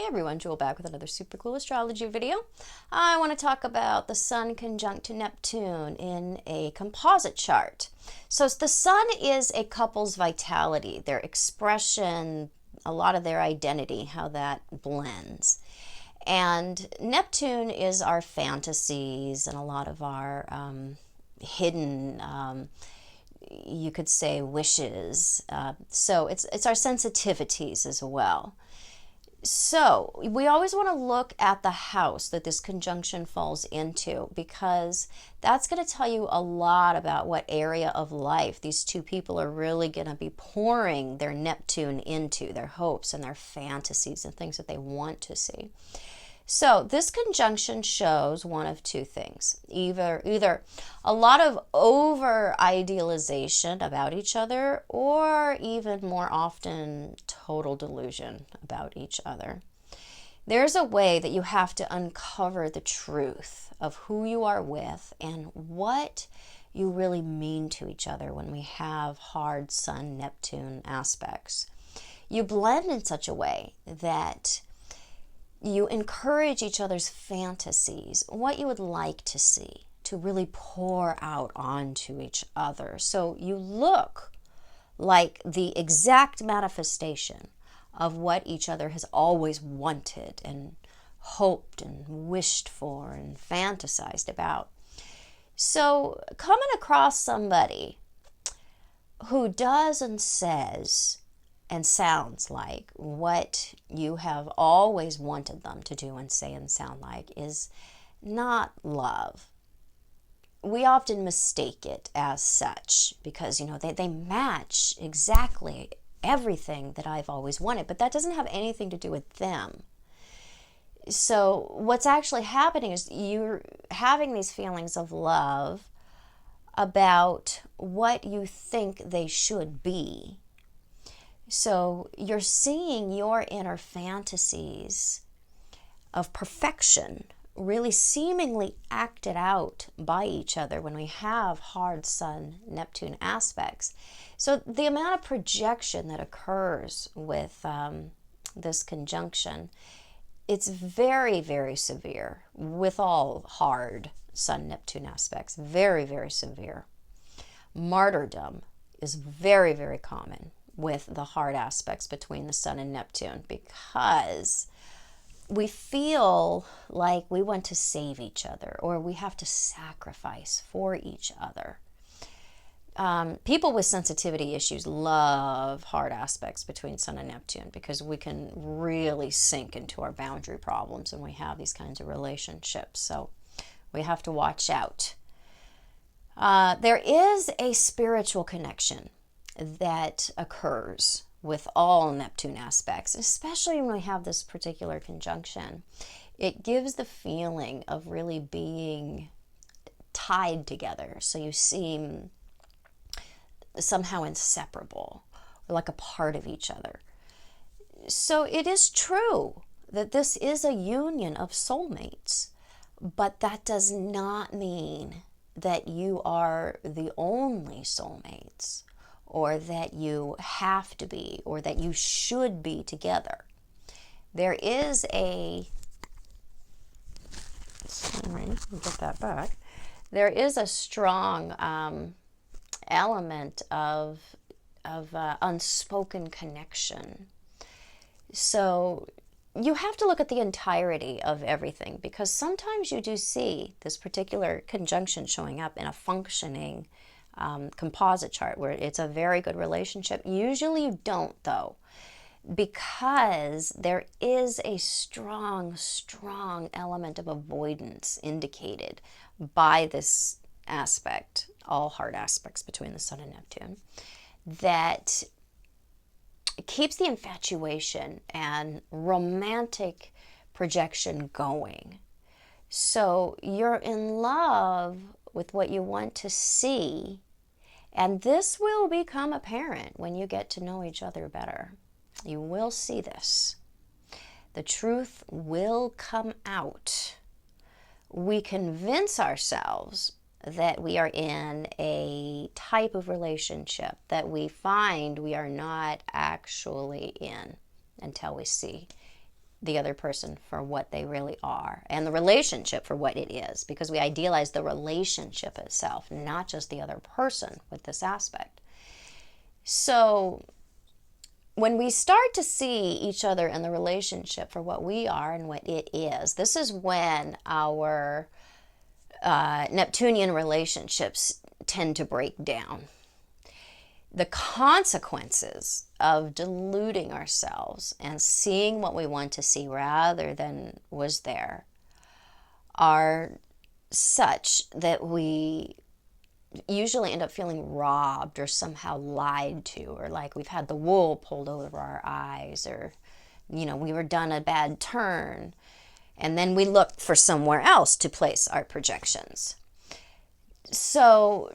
Hey everyone, Jewel back with another super cool astrology video. I want to talk about the Sun conjunct to Neptune in a composite chart. So the Sun is a couple's vitality, their expression, a lot of their identity, how that blends. And Neptune is our fantasies and a lot of our hidden, you could say, wishes. So it's our sensitivities as well. So we always want to look at the house that this conjunction falls into, because that's going to tell you a lot about what area of life these two people are really going to be pouring their Neptune into, their hopes and their fantasies and things that they want to see. So this conjunction shows one of two things. Either a lot of over-idealization about each other, or even more often, total delusion about each other. There's a way that you have to uncover the truth of who you are with and what you really mean to each other when we have hard Sun-Neptune aspects. You blend in such a way that you encourage each other's fantasies, what you would like to see, to really pour out onto each other. So you look like the exact manifestation of what each other has always wanted and hoped and wished for and fantasized about. So coming across somebody who does and says and sounds like what you have always wanted them to do and say and sound like is not love. We often mistake it as such because, they match exactly everything that I've always wanted, but that doesn't have anything to do with them. So what's actually happening is you're having these feelings of love about what you think they should be. So you're seeing your inner fantasies of perfection really seemingly acted out by each other when we have hard Sun-Neptune aspects. So the amount of projection that occurs with this conjunction, it's very, very severe with all hard Sun-Neptune aspects. Very, very severe. Martyrdom is very, very common with the hard aspects between the Sun and Neptune, because we feel like we want to save each other or we have to sacrifice for each other. People with sensitivity issues love hard aspects between Sun and Neptune because we can really sink into our boundary problems when we have these kinds of relationships. So we have to watch out. There is a spiritual connection that occurs with all Neptune aspects, especially when we have this particular conjunction. It gives the feeling of really being tied together. So you seem somehow inseparable, or like a part of each other. So it is true that this is a union of soulmates, but that does not mean that you are the only soulmates, or that you have to be, or that you should be together. There is a, sorry, let me get that back. There is a strong element of unspoken connection. So you have to look at the entirety of everything, because sometimes you do see this particular conjunction showing up in a functioning composite chart where it's a very good relationship. Usually you don't, though, because there is a strong element of avoidance indicated by this aspect, all hard aspects between the Sun and Neptune, that keeps the infatuation and romantic projection going. So you're in love with what you want to see, and this will become apparent when you get to know each other better. You will see this. The truth will come out. We convince ourselves that we are in a type of relationship that we find we are not actually in until we see the other person for what they really are, and the relationship for what it is, because we idealize the relationship itself, not just the other person with this aspect. So when we start to see each other in the relationship for what we are and what it is, this is when our Neptunian relationships tend to break down. The consequences of deluding ourselves and seeing what we want to see rather than was there are such that we usually end up feeling robbed or somehow lied to, or like we've had the wool pulled over our eyes, or, we were done a bad turn, and then we look for somewhere else to place our projections. So,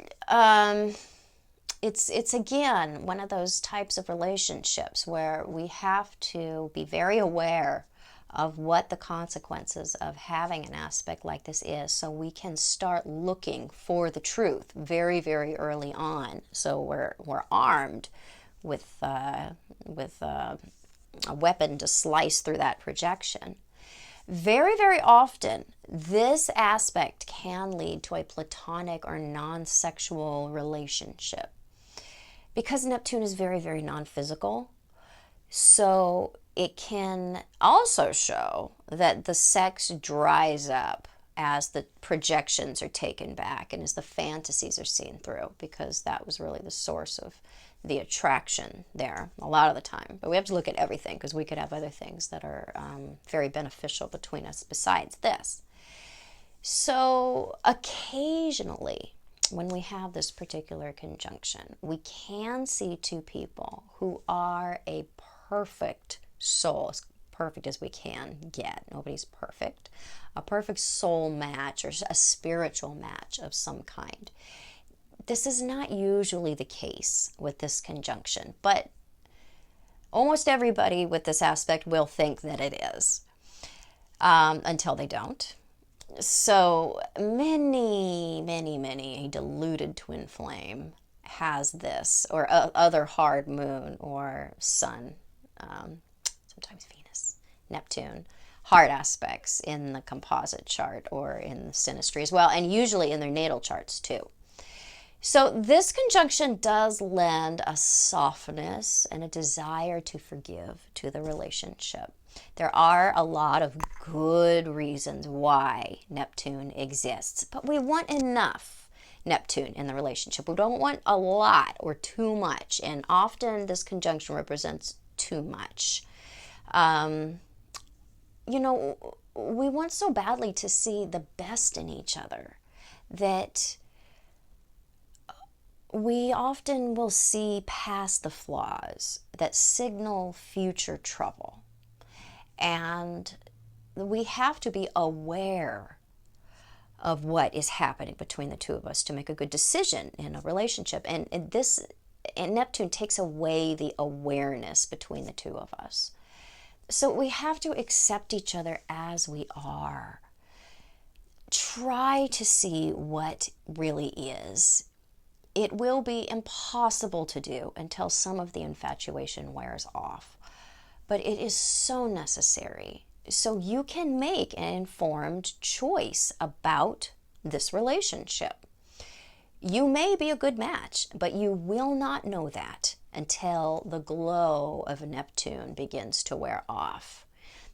it's again one of those types of relationships where we have to be very aware of what the consequences of having an aspect like this is, so we can start looking for the truth very, very early on. So we're armed with a weapon to slice through that projection. Very, very often, this aspect can lead to a platonic or non-sexual relationship, because Neptune is very, very non-physical. So it can also show that the sex dries up as the projections are taken back and as the fantasies are seen through, because that was really the source of the attraction there a lot of the time. But we have to look at everything, because we could have other things that are very beneficial between us besides this. So occasionally, when we have this particular conjunction, we can see two people who are a perfect soul, as perfect as we can get. Nobody's perfect. A perfect soul match, or a spiritual match of some kind. This is not usually the case with this conjunction, but almost everybody with this aspect will think that it is, until they don't. So many, a deluded twin flame has this, or other hard moon or sun, sometimes Venus, Neptune, hard aspects in the composite chart or in the synastry as well, and usually in their natal charts too. So this conjunction does lend a softness and a desire to forgive to the relationship. There are a lot of good reasons why Neptune exists, but we want enough Neptune in the relationship. We don't want a lot or too much, and often this conjunction represents too much. We want so badly to see the best in each other that we often will see past the flaws that signal future trouble. And we have to be aware of what is happening between the two of us to make a good decision in a relationship. And Neptune takes away the awareness between the two of us. So we have to accept each other as we are. Try to see what really is. It will be impossible to do until some of the infatuation wears off. But it is so necessary, so you can make an informed choice about this relationship. You may be a good match, but you will not know that until the glow of Neptune begins to wear off.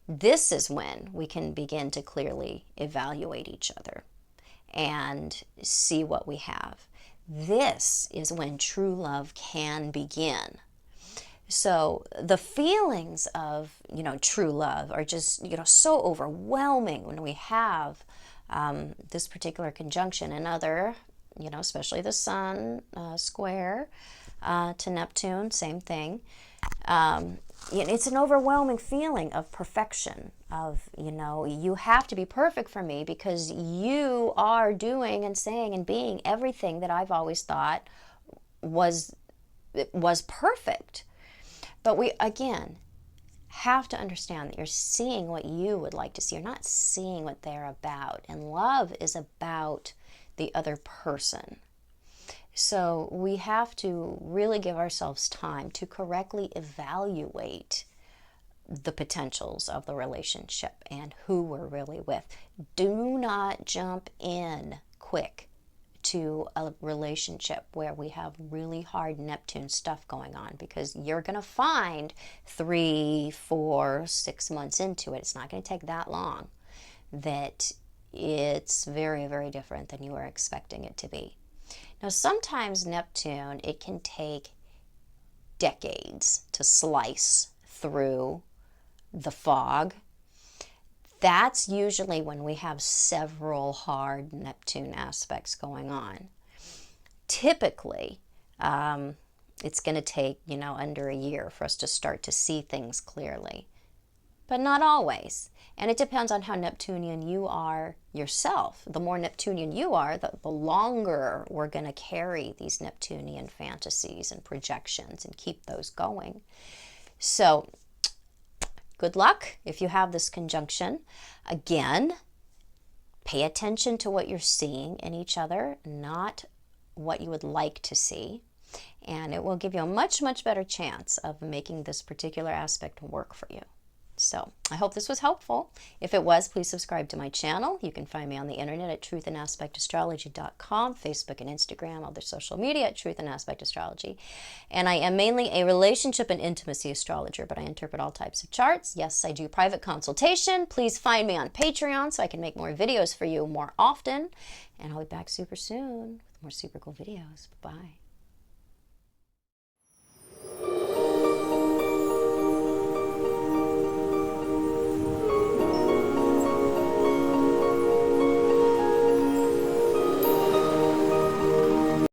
This is when we can begin to clearly evaluate each other and see what we have. This is when true love can begin. So the feelings of, true love are just, so overwhelming when we have this particular conjunction and other, especially the Sun square to Neptune, same thing. It's an overwhelming feeling of perfection, of, you have to be perfect for me because you are doing and saying and being everything that I've always thought was perfect. But we, again, have to understand that you're seeing what you would like to see. You're not seeing what they're about. And love is about the other person. So we have to really give ourselves time to correctly evaluate the potentials of the relationship and who we're really with. Do not jump in quick to a relationship where we have really hard Neptune stuff going on, because you're going to find 3, 4, 6 months into it, it's not going to take that long, that it's very, very different than you were expecting it to be. Now, sometimes Neptune, it can take decades to slice through the fog. That's usually when we have several hard Neptune aspects going on. Typically, it's going to take, under a year for us to start to see things clearly. But not always. And it depends on how Neptunian you are yourself. The more Neptunian you are, the longer we're going to carry these Neptunian fantasies and projections and keep those going. So, good luck if you have this conjunction. Again, pay attention to what you're seeing in each other, not what you would like to see. And it will give you a much, much better chance of making this particular aspect work for you. So I hope this was helpful. If it was, please subscribe to my channel. You can find me on the internet at truthandaspectastrology.com, Facebook and Instagram, other social media at Truth and Aspect Astrology. And I am mainly a relationship and intimacy astrologer, but I interpret all types of charts. Yes, I do private consultation. Please find me on Patreon so I can make more videos for you more often. And I'll be back super soon with more super cool videos. Bye-bye.